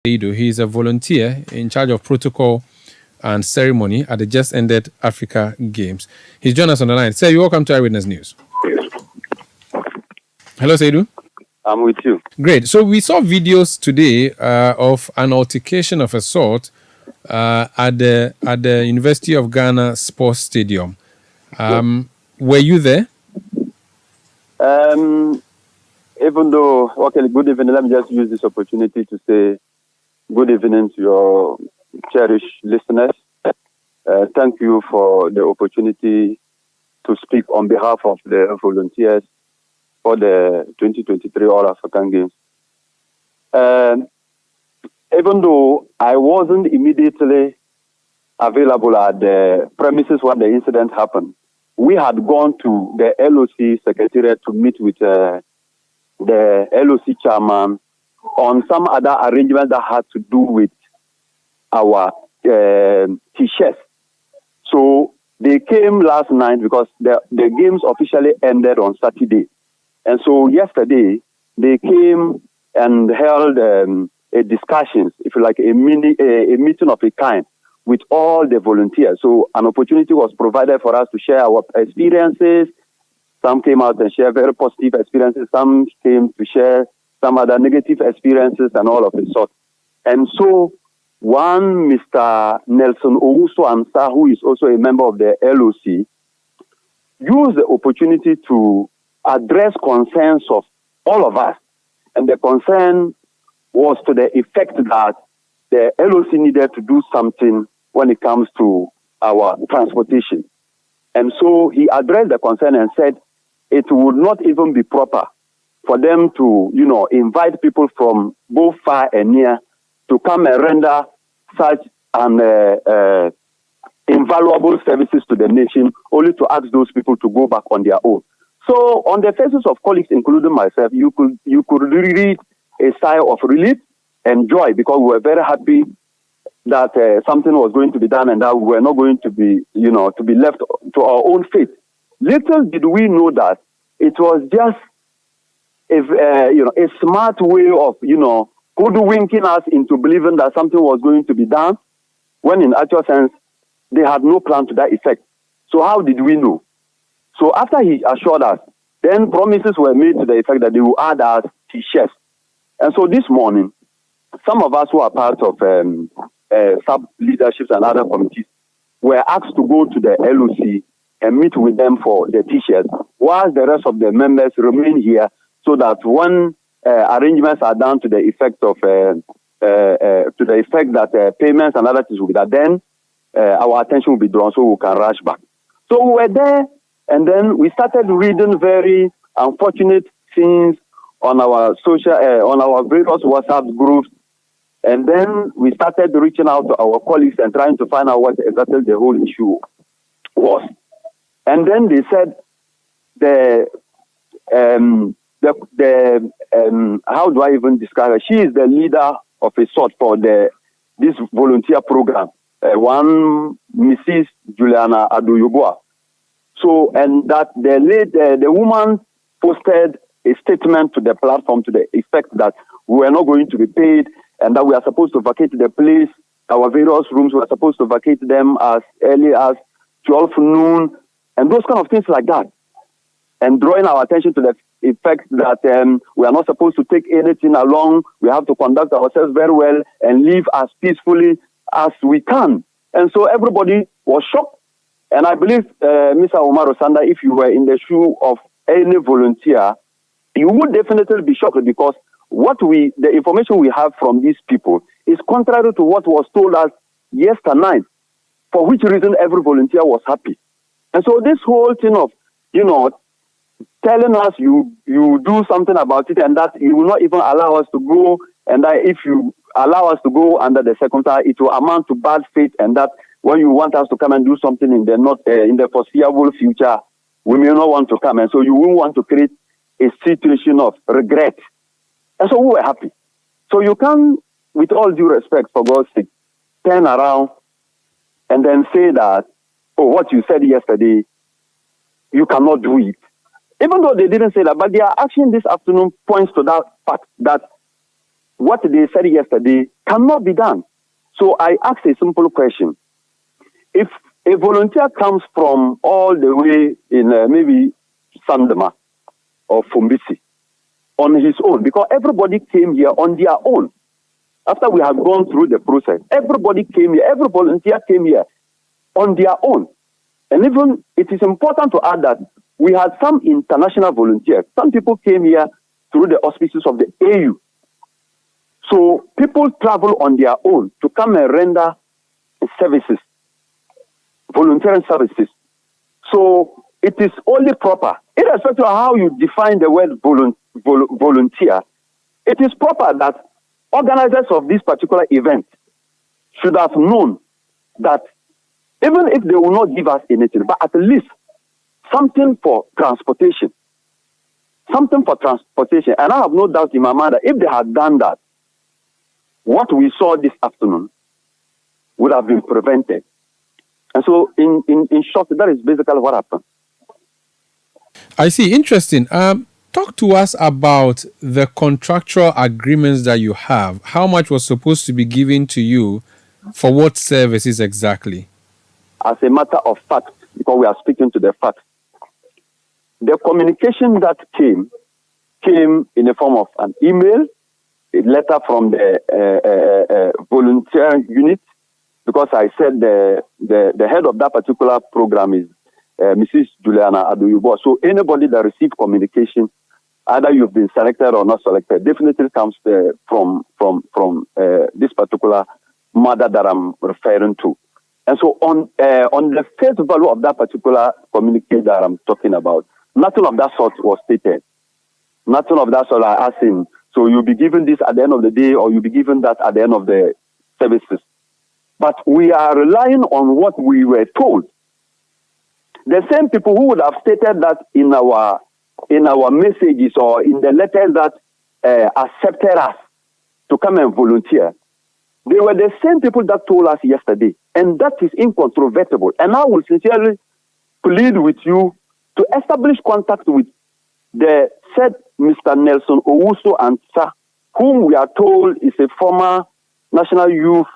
He's a volunteer in charge of protocol and ceremony at the just ended Africa Games. He's joined us on the line. Sir, you're welcome to Eyewitness News. Hello, Seidu. I'm with you. Great. So we saw videos today of an altercation of a sort at the University of Ghana Sports Stadium. Were you there? Even though, okay, good evening. Let me just use this opportunity to say good evening to your cherished listeners. Thank you for the opportunity to speak on behalf of the volunteers for the 2023 All-African Games. Even though I wasn't immediately available at the premises when the incident happened, we had gone to the LOC Secretariat to meet with the LOC chairman on some other arrangements that had to do with our T-shirts. So they came last night because the games officially ended on Saturday. And so yesterday, they came and held a discussion, if you like, a meeting of a kind with all the volunteers. So an opportunity was provided for us to share our experiences. Some came out and shared very positive experiences. Some came to share some other negative experiences and all of the sort. And so one Mr. Nelson Owusu Ansa, who is also a member of the LOC, used the opportunity to address concerns of all of us. And the concern was to the effect that the LOC needed to do something when it comes to our transportation. And so he addressed the concern and said it would not even be proper for them to, invite people from both far and near to come and render such an invaluable services to the nation, only to ask those people to go back on their own. So on the faces of colleagues, including myself, you could read a sigh of relief and joy, because we were very happy that something was going to be done and that we were not going to be, to be left to our own fate. Little did we know that it was just a smart way of, hoodwinking us into believing that something was going to be done, when in actual sense, they had no plan to that effect. So how did we know? So after he assured us, then promises were made to the effect that they will add us T-shirts. And so this morning, some of us who are part of sub-leaderships and other committees were asked to go to the LOC and meet with them for the T-shirts, while the rest of the members remain here, so that when arrangements are done to the effect of that payments and other things will be done, then our attention will be drawn so we can rush back. So we were there, and then we started reading very unfortunate scenes on our on our various WhatsApp groups, and then we started reaching out to our colleagues and trying to find out what exactly the whole issue was. And then they said how do I even describe her? She is the leader of a sort for this volunteer program. One Mrs. Juliana Adoyoboa. So, and that the woman posted a statement to the platform to the effect that we were not going to be paid and that we are supposed to vacate the place. Our various rooms were supposed to vacate them as early as 12 noon and those kind of things like that. And drawing our attention to the effect that we are not supposed to take anything along. We have to conduct ourselves very well and live as peacefully as we can. And so everybody was shocked. And I believe, Mr. Omar Osanda, if you were in the shoe of any volunteer, you would definitely be shocked, because the information we have from these people is contrary to what was told us yesterday, for which reason every volunteer was happy. And so this whole thing of, telling us you do something about it and that you will not even allow us to go, and that if you allow us to go under the circumstance, it will amount to bad faith, and that when you want us to come and do something in the foreseeable future, we may not want to come, and so you won't want to create a situation of regret. And so we were happy. So you can, with all due respect, for God's sake, turn around and then say that, oh, what you said yesterday, you cannot do it. Even though they didn't say that, but their action this afternoon points to that fact that what they said yesterday cannot be done. So I ask a simple question. If a volunteer comes from all the way in maybe Sandema or Fumbisi on his own, because everybody came here on their own. After we had gone through the process, everybody came here, every volunteer came here on their own. And even it is important to add that we had some international volunteers. Some people came here through the auspices of the AU. So people travel on their own to come and render services, volunteering services. So it is only proper, irrespective of how you define the word volunteer, it is proper that organizers of this particular event should have known that even if they will not give us anything, but at least something for transportation. Something for transportation. And I have no doubt in my mind that if they had done that, what we saw this afternoon would have been prevented. And so, in short, that is basically what happened. I see. Interesting. Talk to us about the contractual agreements that you have. How much was supposed to be given to you for what services exactly? As a matter of fact, because we are speaking to the facts, the communication that came in the form of an email, a letter from the volunteer unit, because I said the head of that particular program is Mrs. Juliana Aduyubo. So anybody that received communication, either you've been selected or not selected, definitely comes from this particular mother that I'm referring to. And so on the face value of that particular communique that I'm talking about, nothing of that sort was stated. Nothing of that sort. I asked him, so you'll be given this at the end of the day, or you'll be given that at the end of the services. But we are relying on what we were told. The same people who would have stated that in our messages or in the letters that accepted us to come and volunteer, they were the same people that told us yesterday, and that is incontrovertible. And I will sincerely plead with you to establish contact with the said Mr. Nelson Owusu Ansa, whom we are told is a former National Youth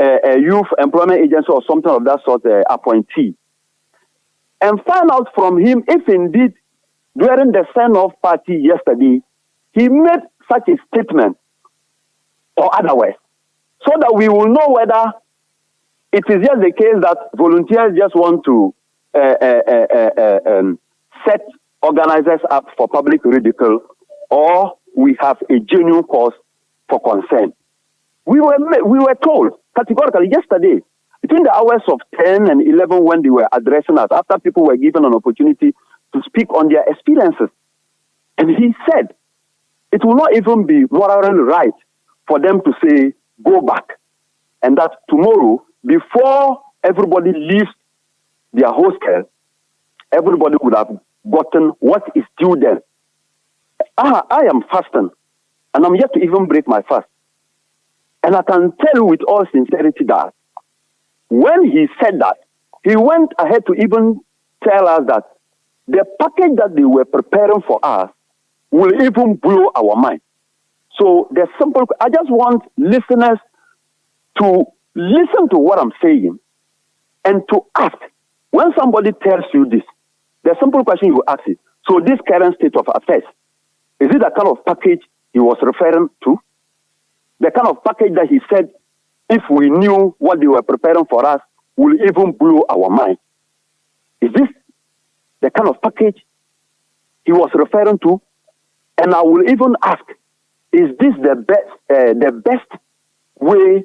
Employment Agency or something of that sort appointee, and find out from him if indeed during the sign-off party yesterday he made such a statement or otherwise, so that we will know whether it is just the case that volunteers just want to set organizers up for public ridicule, or we have a genuine cause for concern. We were told categorically yesterday, between the hours of 10 and 11 when they were addressing us, after people were given an opportunity to speak on their experiences. And he said, it will not even be morally right for them to say, go back. And that tomorrow, before everybody leaves their hostel, everybody would have gotten what is due them. I am fasting, and I'm yet to even break my fast. And I can tell you with all sincerity that when he said that, he went ahead to even tell us that the package that they were preparing for us will even blow our mind. So the simple, I just want listeners to listen to what I'm saying and to ask. When somebody tells you this, the simple question you ask is, so this current state of affairs, is it the kind of package he was referring to? The kind of package that he said, if we knew what they were preparing for us, will even blow our mind. Is this the kind of package he was referring to? And I will even ask, is this the best way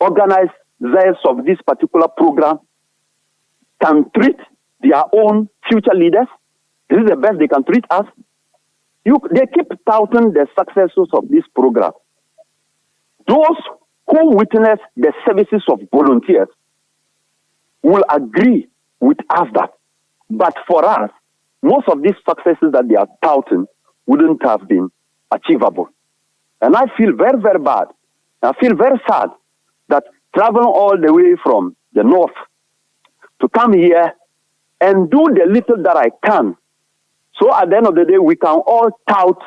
organizers of this particular program can treat their own future leaders? Is this the best they can treat us? They keep touting the successes of this program. Those who witness the services of volunteers will agree with us that, but for us, most of these successes that they are touting wouldn't have been achievable. And I feel very, very bad. I feel very sad that traveling all the way from the north to come here and do the little that I can, so at the end of the day, we can all tout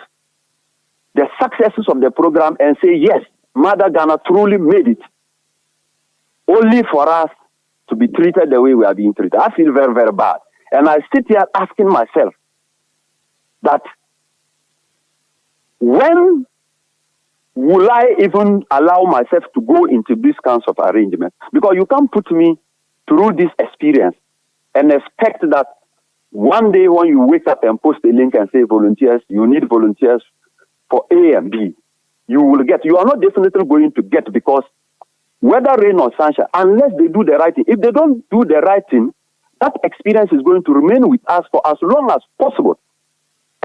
the successes of the program and say, yes, Mother Ghana truly made it, only for us to be treated the way we are being treated. I feel very, very bad. And I sit here asking myself that when will I even allow myself to go into these kinds of arrangements? Because you can't put me through this experience and expect that one day when you wake up and post a link and say volunteers, you need volunteers for A and B, you will get. You are not definitely going to get, because whether rain or sunshine, unless they do the right thing, if they don't do the right thing, that experience is going to remain with us for as long as possible.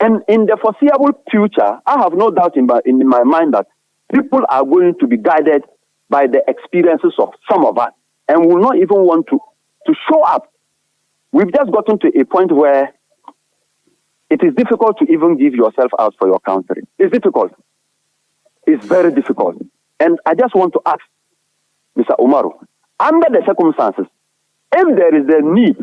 And in the foreseeable future, I have no doubt in my mind that people are going to be guided by the experiences of some of us and will not even want to show up. We've just gotten to a point where it is difficult to even give yourself out for your country. It's difficult. It's very difficult. And I just want to ask Mr. Umaru, under the circumstances, if there is a need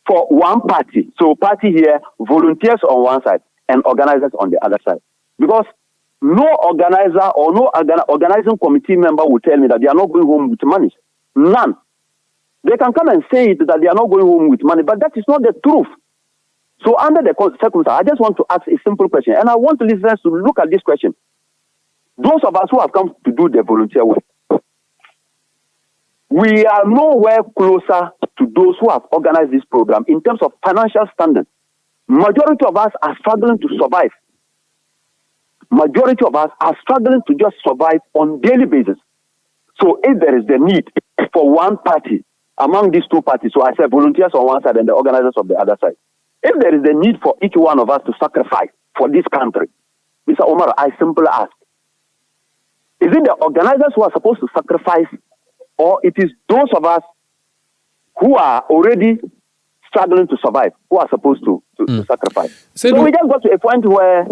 for one party, so party here, volunteers on one side and organizers on the other side, because no organizer or no organizing committee member will tell me that they are not going home with money. None. They can come and say it that they are not going home with money, but that is not the truth. So under the circumstances, I just want to ask a simple question, and I want listeners to look at this question. Those of us who have come to do the volunteer work, we are nowhere closer to those who have organized this program in terms of financial standing. Majority of us are struggling to survive. Majority of us are struggling to just survive on daily basis. So if there is the need for one party among these two parties, so I said volunteers on one side and the organizers of the other side, if there is a need for each one of us to sacrifice for this country, Mr. Omar, I simply ask, is it the organizers who are supposed to sacrifice, or it is those of us who are already struggling to survive who are supposed to sacrifice? So we just got to a point where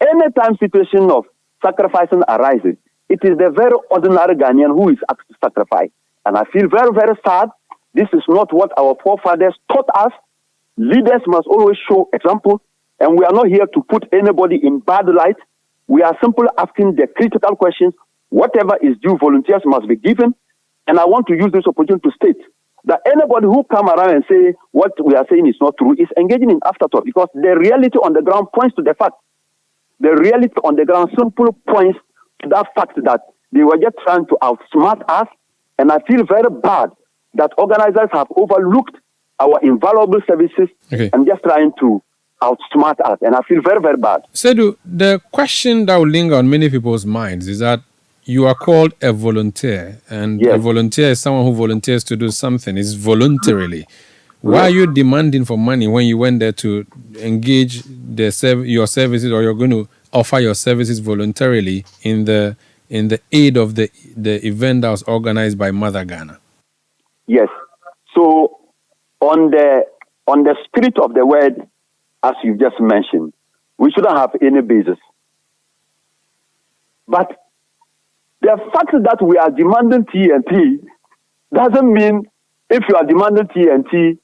anytime situation of sacrificing arises, it is the very ordinary Ghanaian who is asked to sacrifice. And I feel very, very sad. This is not what our forefathers taught us. Leaders must always show example, and we are not here to put anybody in bad light. We are simply asking the critical questions. Whatever is due, volunteers must be given. And I want to use this opportunity to state that anybody who come around and say what we are saying is not true is engaging in afterthought, because the reality on the ground points to the fact. The reality on the ground simply points to that fact that they were just trying to outsmart us. And I feel very bad that organizers have overlooked our invaluable services and just trying to outsmart us. And I feel very, very bad. Sedu, the question that will linger on many people's minds is that you are called a volunteer, and a volunteer is someone who volunteers to do something. It's voluntarily. Why are you demanding for money when you went there to engage your services, or you're going to offer your services voluntarily in the aid of the event that was organized by Mother Ghana? Yes. So on the spirit of the word, as you just mentioned, we shouldn't have any basis. But the fact that we are demanding TNT doesn't mean if you are demanding TNT,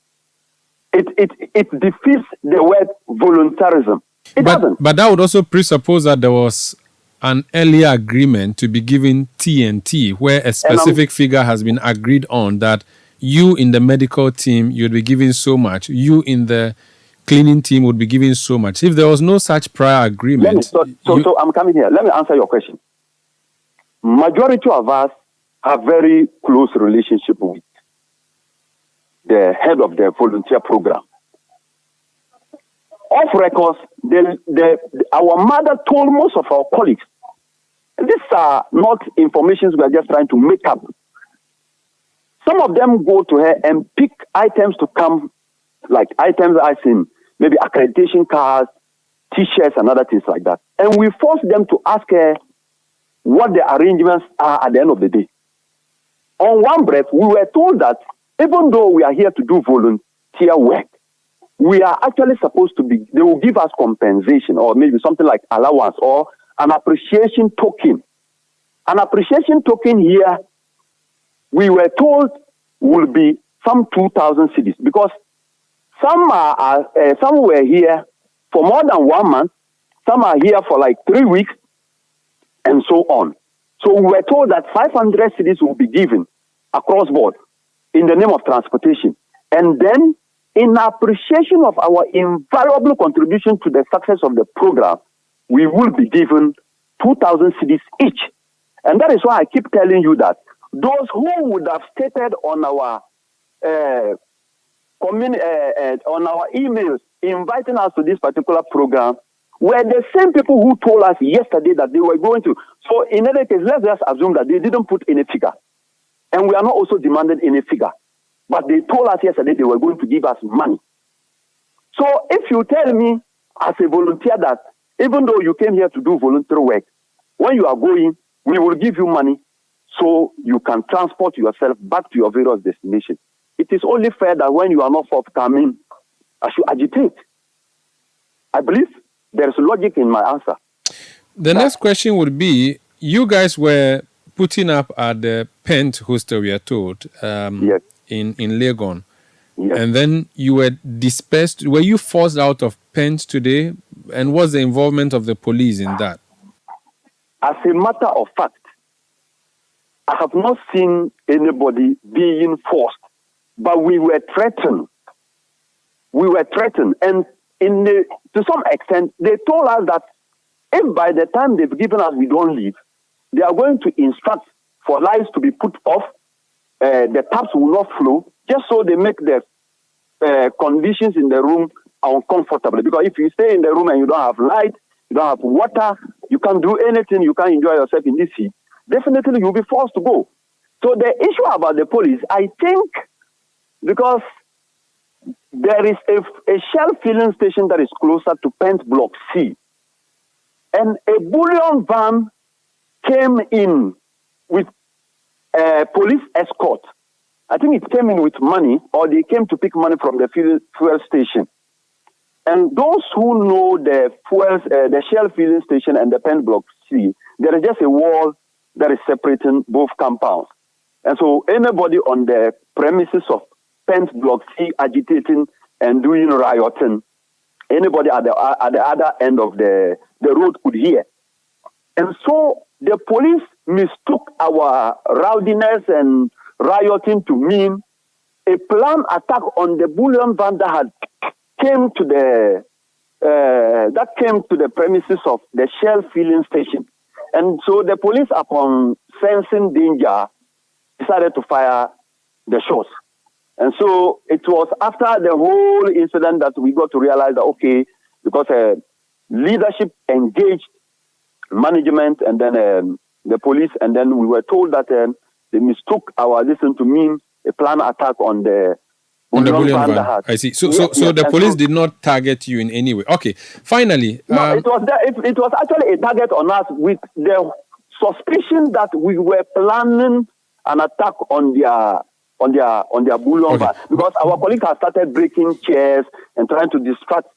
it defeats the word voluntarism. It doesn't. But that would also presuppose that there was an earlier agreement to be given TNT, where a specific figure has been agreed on, that you in the medical team, you'd be given so much, you in the cleaning team would be given so much. If there was no such prior agreement... So I'm coming here. Let me answer your question. Majority of us have very close relationship with the head of the volunteer program. Off records, our mother told most of our colleagues, and these are not information we are just trying to make up. Some of them go to her and pick items to come, like items as in maybe accreditation cards, T-shirts, and other things like that. And we force them to ask her what the arrangements are at the end of the day. On one breath, we were told that even though we are here to do volunteer work, we are actually supposed to be, they will give us compensation or maybe something like allowance or an appreciation token. An appreciation token here, we were told, will be some 2,000 cedis, because some were here for more than 1 month, Some are here for like 3 weeks, and so on. So we were told that 500 cities will be given across board in the name of transportation. And then, in appreciation of our invaluable contribution to the success of the program, we will be given 2,000 cities each. And that is why I keep telling you that those who would have stated on our on our emails inviting us to this particular program were the same people who told us yesterday that they were going to. So in any case, let's just assume that they didn't put any figure. And we are not also demanding any figure. But they told us yesterday they were going to give us money. So if you tell me as a volunteer that even though you came here to do voluntary work, when you are going, we will give you money so you can transport yourself back to your various destinations. It is only fair that when you are not forthcoming, I should agitate. I believe there is logic in my answer. The next question would be, you guys were putting up at the Pent hostel, we are told, Yes. in Legon. Yes. And then you were dispersed. Were you forced out of Pent today? And what's the involvement of the police in that? As a matter of fact, I have not seen anybody being forced, but we were threatened. We were threatened. And to some extent, they told us that if by the time they've given us we don't leave, they are going to instruct for lights to be put off, the taps will not flow, just so they make the conditions in the room uncomfortable. Because if you stay in the room and you don't have light, you don't have water, you can't do anything, you can't enjoy yourself in this heat, definitely you'll be forced to go. So the issue about the police, I think, because there is a Shell filling station that is closer to Pent Block C, and a bullion van came in with police escort. I think it came in with money, or they came to pick money from the fuel station. And those who know the Shell filling station and the Pent Block C, there is just a wall that is separating both compounds. And so anybody on the premises of Pent Block C agitating and doing rioting, anybody at the other end of the road could hear. And so the police mistook our rowdiness and rioting to mean a planned attack on the bullion van that came to the premises of the Shell filling station. And so the police, upon sensing danger, decided to fire the shots. And so it was after the whole incident that we got to realize that, okay, because leadership engaged management and then the police, and then we were told that they mistook our listen to mean a planned attack on the bullion van. I see. So the police did not target you in any way. Okay. Finally, no, it was actually a target on us with the suspicion that we were planning an attack on their bullion van, because our colleagues have started breaking chairs and trying to distract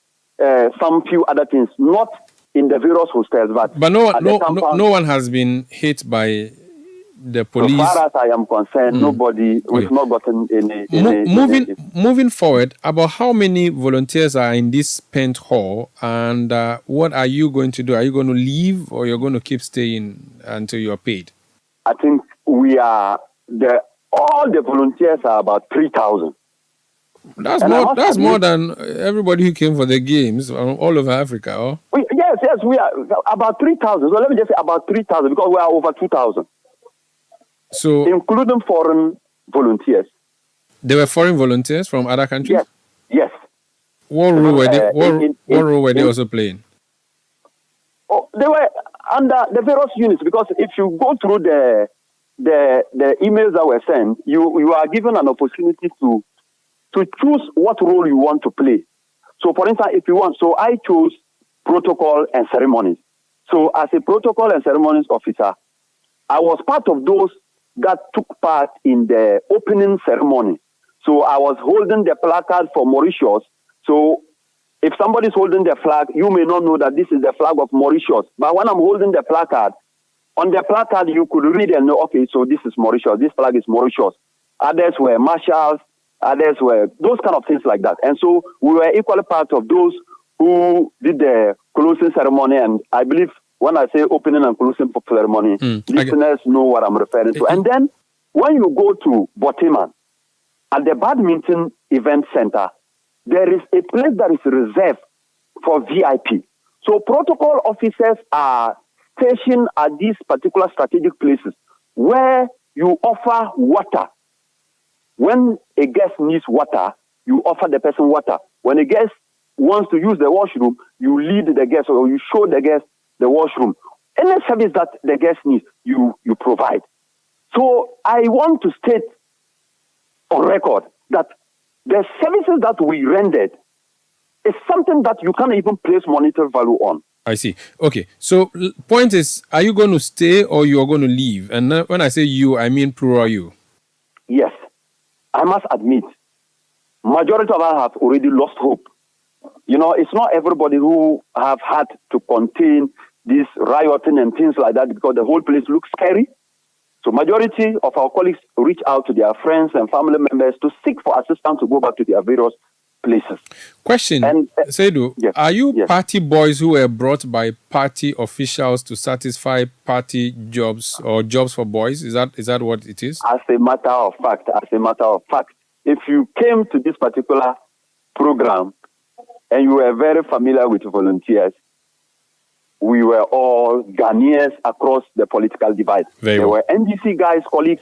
some few other things, not in the various hostels, but no one has been hit by the police. As far as I am concerned, nobody, we've not gotten any. Moving forward, about how many volunteers are in this Pent hall, and what are you going to do? Are you going to leave, or you're going to keep staying until you're paid? I think we are all the volunteers are about 3,000. That's more than everybody who came for the games all over Africa. Oh? Yes, we are about 3,000. So let me just say about 3,000, because we are over 2,000. So, including foreign volunteers. There were foreign volunteers from other countries? Yes. What role were they also playing? Oh, they were under the various units, because if you go through the emails that were sent, you are given an opportunity to choose what role you want to play. So, for instance, if you want, so I chose protocol and ceremonies. So, as a protocol and ceremonies officer, I was part of those that took part in the opening ceremony. So I was holding the placard for Mauritius. So if somebody's holding the flag, you may not know that this is the flag of Mauritius. But when I'm holding the placard, on the placard you could read and know, okay, so this is Mauritius, this flag is Mauritius. Others were marshals, others were those kind of things like that. And so we were equally part of those who did the closing ceremony, and I believe when I say opening and closing ceremony, listeners know what I'm referring to. And then when you go to Botiman, at the badminton event center, there is a place that is reserved for VIP. So protocol officers are stationed at these particular strategic places where you offer water. When a guest needs water, you offer the person water. When a guest wants to use the washroom, you lead the guest or you show the guest the washroom. Any service that the guest needs, you provide. So I want to state on record that the services that we rendered is something that you can't even place monetary value on. I see. Okay. So point is, are you going to stay or you are going to leave? And when I say you, I mean plural you. Yes. I must admit, majority of us have already lost hope. You know, it's not everybody who have had to contain this rioting and things like that because the whole place looks scary. So majority of our colleagues reach out to their friends and family members to seek for assistance to go back to their various places. Question, Seidu, yes, are you party boys who were brought by party officials to satisfy party jobs or jobs for boys? Is that what it is? As a matter of fact, if you came to this particular program and you were very familiar with volunteers, we were all Ghanaians across the political divide. There were NDC guys, colleagues.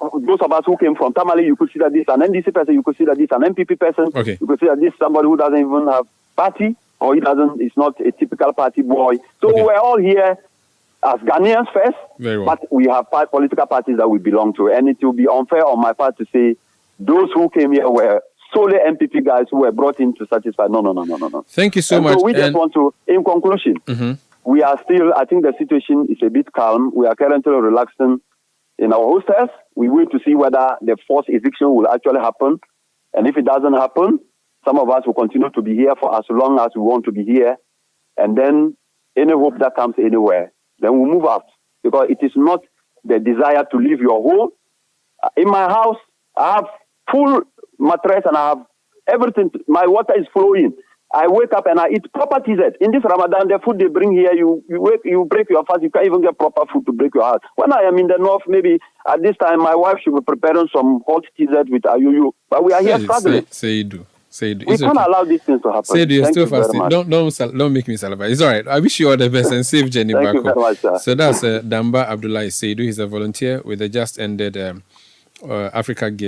Those of us who came from Tamale, you could see that this an NDC person, you could see that this an MPP person, you could see that this somebody who doesn't even have party, or is not a typical party boy. So we're all here as Ghanaians first, but we have political parties that we belong to. And it will be unfair on my part to say those who came here were solely MPP guys who were brought in to satisfy. No. Thank you so much. So we just want to, in conclusion, we are still, I think the situation is a bit calm. We are currently relaxing in our hostels. We wait to see whether the forced eviction will actually happen. And if it doesn't happen, some of us will continue to be here for as long as we want to be here. And then any hope that comes anywhere, then we'll move out. Because it is not the desire to leave your home. In my house, I have full mattress and I have everything. My water is flowing. I wake up and I eat proper TZ. In this Ramadan, the food they bring here, you break your fast. You can't even get proper food to break your heart. When I am in the north, maybe at this time, my wife should be preparing some hot TZ with ayuyu. But we are here struggling. Seidu. We can't allow these things to happen. Seidu, you're still fasting. Don't make me salivate. It's all right. I wish you all the best and safe journey back home. Thank you very much, sir. So that's Damba Abdullahi Seidu. He's a volunteer with the just ended Africa Game.